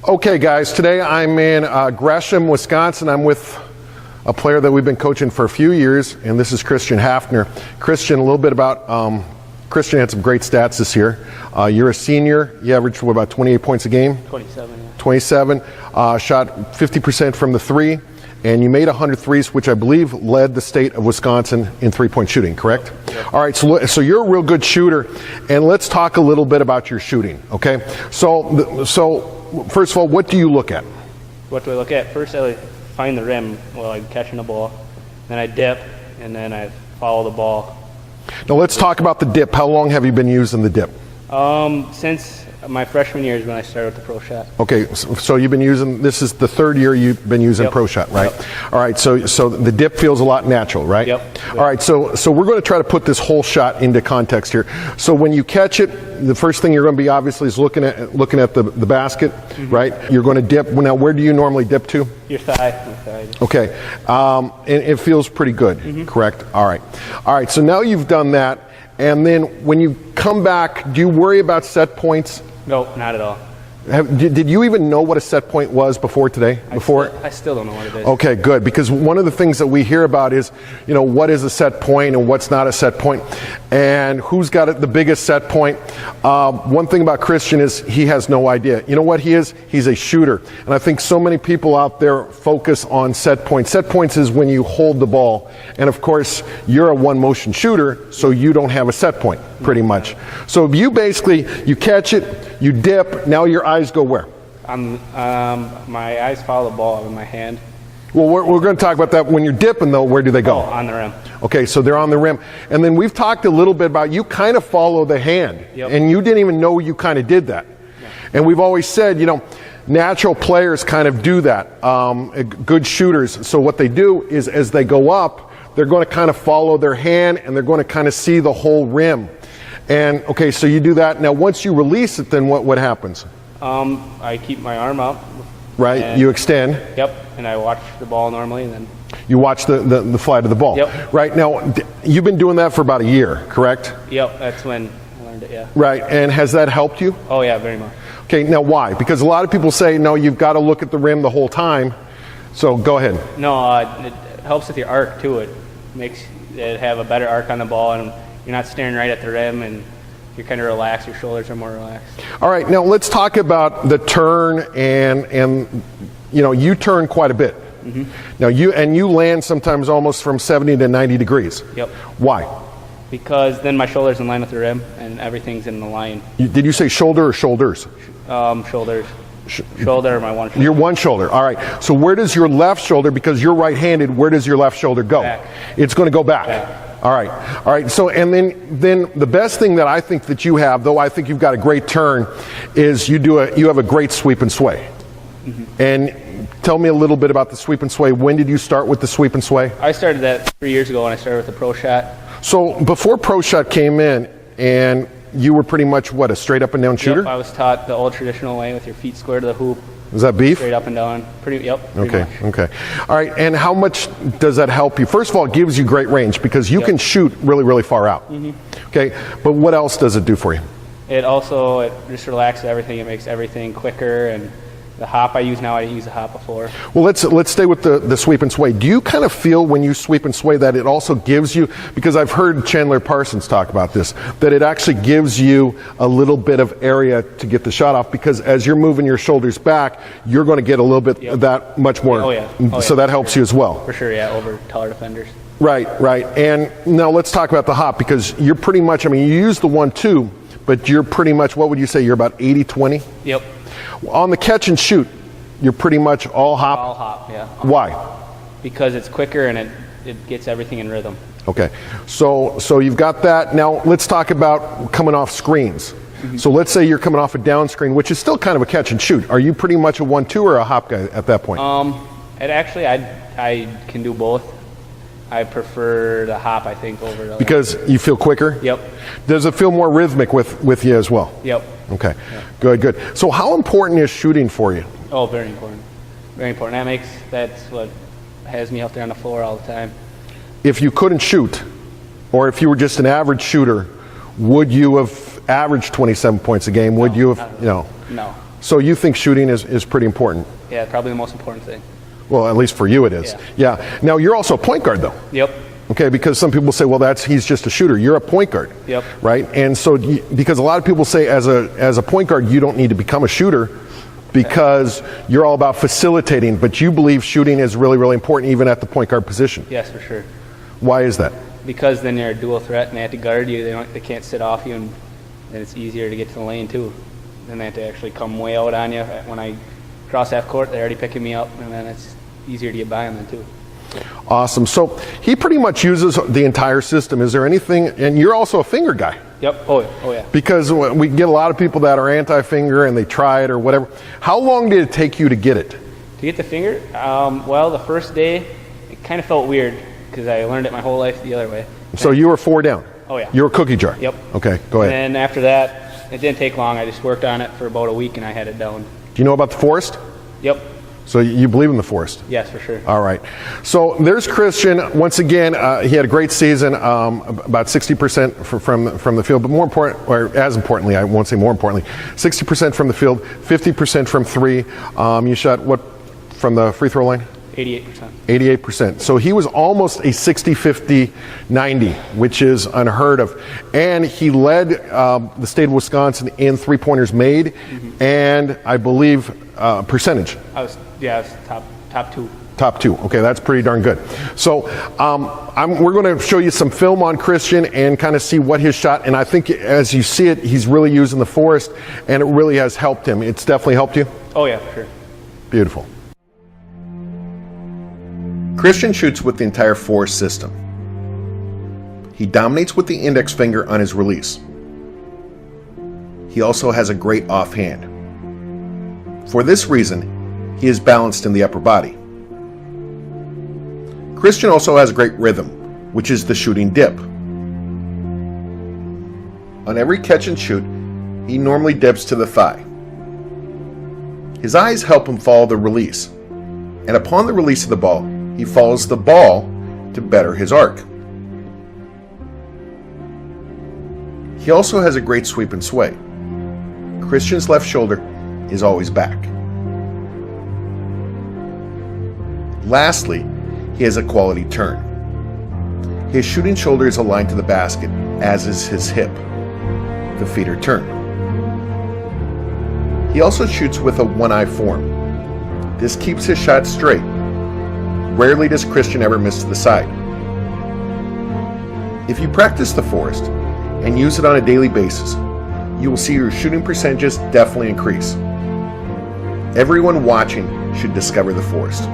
Okay guys, today I'm in Gresham, Wisconsin. I'm with a player that we've been coaching for a few years, and this is Christian Hafner. Christian, a little bit about, Christian had some great stats this year. You're a senior, you averaged about 28 points a game? 27, yeah. 27, shot 50% from the three, and you made 100 threes, which I believe led the state of Wisconsin in three-point shooting, correct? Yep. All right, so you're a real good shooter, and let's talk a little bit about your shooting, okay? So first of all, what do you look at? What do I look at? First, I find the rim while I'm catching the ball. Then I dip, and then I follow the ball. Now let's talk about the dip. How long have you been using the dip? Since my freshman year is when I started with the pro shot. Okay, so you've been using, this is the third year you've been using pro shot, right? Yep. All right, so the dip feels a lot natural, right? Yep. All right, so we're going to try to put this whole shot into context here. So when you catch it, the first thing you're going to be obviously is looking at the basket, right? You're going to dip. Now, where do you normally dip to? Your thigh. Okay, and it feels pretty good, correct? All right, so now you've done that, and then when you come back, do you worry about set points? No, not at all. Did you even know what a set point was before today? I still don't know what it is. Okay, good, because one of the things that we hear about is, you know, what is a set point and what's not a set point, and who's got the biggest set point. One thing about Christian is he has no idea. You know what he is? He's a shooter, and I think so many people out there focus on set points. Set points is when you hold the ball, and of course you're a one-motion shooter, so you don't have a set point, pretty much. So you basically, you catch it, you dip, now your eyes go where? My eyes follow the ball in my hand. Well, we're going to talk about that. When you're dipping, though, where do they go? Oh, on the rim. Okay, so they're on the rim. And then we've talked a little bit about you kind of follow the hand. Yep. And you didn't even know you kind of did that. Yeah. And we've always said, you know, natural players kind of do that, good shooters. So what they do is as they go up, they're going to kind of follow their hand, and they're going to kind of see the whole rim. And, okay, so you do that. Now, once you release it, then what happens? I keep my arm up. Right, you extend. Yep, and I watch the ball normally, and then you watch the flight of the ball. Yep. Right, now, you've been doing that for about a year, correct? Yep, that's when I learned it, yeah. Right, and has that helped you? Oh, yeah, very much. Okay, now why? Because a lot of people say, no, you've got to look at the rim the whole time. So go ahead. No, it helps with your arc, too. It makes it have a better arc on the ball, and you're not staring right at the rim, and you're kind of relaxed, your shoulders are more relaxed. All right, now let's talk about the turn, and you know, you turn quite a bit. Now you land sometimes almost from 70 to 90 degrees. Yep. Why? Because then my shoulder's in line with the rim, and everything's in the line. Did you say shoulder or shoulders? Shoulders. Shoulder, my one shoulder. Your one shoulder, all right. So where does your left shoulder, because you're right-handed, where does your left shoulder go? Back. It's going to go back. All right. So, and then the best thing that I think that you have, though I think you've got a great turn, is you have a great sweep and sway. And tell me a little bit about the sweep and sway. When did you start with the sweep and sway? I started that 3 years ago when I started with the pro shot. So before pro shot came in, and you were pretty much what, a straight up and down shooter? Yep, I was taught the old traditional way with your feet square to the hoop. Is that beef? Straight up and down. Pretty much. Okay. All right, and how much does that help you? First of all, it gives you great range because you can shoot really, really far out. Okay, but what else does it do for you? It just relaxes everything. It makes everything quicker, and the hop I use now, I didn't use the hop before. Well, let's stay with the sweep and sway. Do you kind of feel when you sweep and sway that it also gives you, because I've heard Chandler Parsons talk about this, that it actually gives you a little bit of area to get the shot off, because as you're moving your shoulders back, you're going to get a little bit that much more. So that helps you as well. For sure, yeah, over taller defenders. Right. And now let's talk about the hop, because you're pretty much, I mean, you use the 1-2, but you're pretty much, what would you say, you're about 80-20? Yep. On the catch and shoot, you're pretty much all hop? All hop, yeah. Why? Because it's quicker and it gets everything in rhythm. Okay. So you've got that. Now let's talk about coming off screens. So let's say you're coming off a down screen, which is still kind of a catch and shoot. Are you pretty much a 1-2 or a hop guy at that point? I can do both. I prefer the hop, I think, over the... Because you feel quicker? Yep. Does it feel more rhythmic with you as well? Yep. Okay. Yep. Good. So how important is shooting for you? Oh, very important. Very important. That's what has me out there on the floor all the time. If you couldn't shoot, or if you were just an average shooter, would you have averaged 27 points a game? Would you have, No. So you think shooting is pretty important? Yeah, probably the most important thing. Well, at least for you it is. Yeah. Now you're also a point guard though. Yep. Okay, because some people say, well, he's just a shooter. You're a point guard. Yep. Right? And so, because a lot of people say as a point guard, you don't need to become a shooter because you're all about facilitating, but you believe shooting is really, really important even at the point guard position. Yes, for sure. Why is that? Because then you're a dual threat and they have to guard you. They can't sit off you, and then it's easier to get to the lane too. Then they have to actually come way out on you. When I cross half court, they're already picking me up, and then it's easier to get by them then too. Awesome. So he pretty much uses the entire system. Is there anything, and you're also a finger guy. Yep. Oh yeah. Because we get a lot of people that are anti-finger and they try it or whatever. How long did it take you to get it? To get the finger? Well, the first day, it kind of felt weird because I learned it my whole life the other way. So you were 4 down? Oh yeah. You were a cookie jar? Yep. Okay, go ahead. And then after that, it didn't take long. I just worked on it for about a week and I had it down. Do you know about the forest? Yep. So you believe in the forest? Yes, for sure. All right. So there's Christian. Once again, he had a great season, about 60% from the field, but more important, or as importantly, I won't say more importantly, 60% from the field, 50% from three. You shot what from the free throw line? 88%. 88%. So he was almost a 60-50-90, which is unheard of. And he led the state of Wisconsin in three-pointers made, and I believe percentage. I was top two. Top two. Okay, that's pretty darn good. So we're going to show you some film on Christian and kind of see what his shot. And I think as you see it, he's really using the forest, and it really has helped him. It's definitely helped you? Oh yeah, for sure. Beautiful. Christian shoots with the entire forest system. He dominates with the index finger on his release. He also has a great offhand. For this reason, he is balanced in the upper body. Christian also has great rhythm, which is the shooting dip. On every catch and shoot, he normally dips to the thigh. His eyes help him follow the release, and upon the release of the ball, he follows the ball to better his arc. He also has a great sweep and sway. Christian's left shoulder is always back. Lastly, he has a quality turn. His shooting shoulder is aligned to the basket, as is his hip, the feeder turn. He also shoots with a one-eye form. This keeps his shot straight. Rarely does Christian ever miss to the side. If you practice the forest and use it on a daily basis, you will see your shooting percentages definitely increase. Everyone watching should discover the forest.